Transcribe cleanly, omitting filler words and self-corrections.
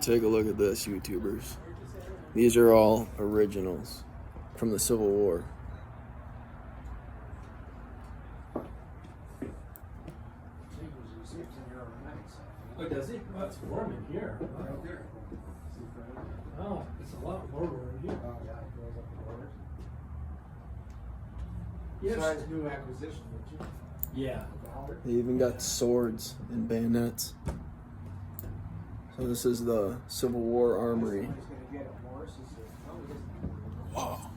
Take a look at this, YouTubers. These are all originals from the Civil War. Oh, does it? Oh, it's warm in here. Oh, it's a lot warmer in here. Oh, yeah, it goes up the borders. Yes. Besides new acquisition, did you? Yeah. They even got swords and bayonets. So this is the Civil War Armory. Somebody's gonna get a horse. Wow.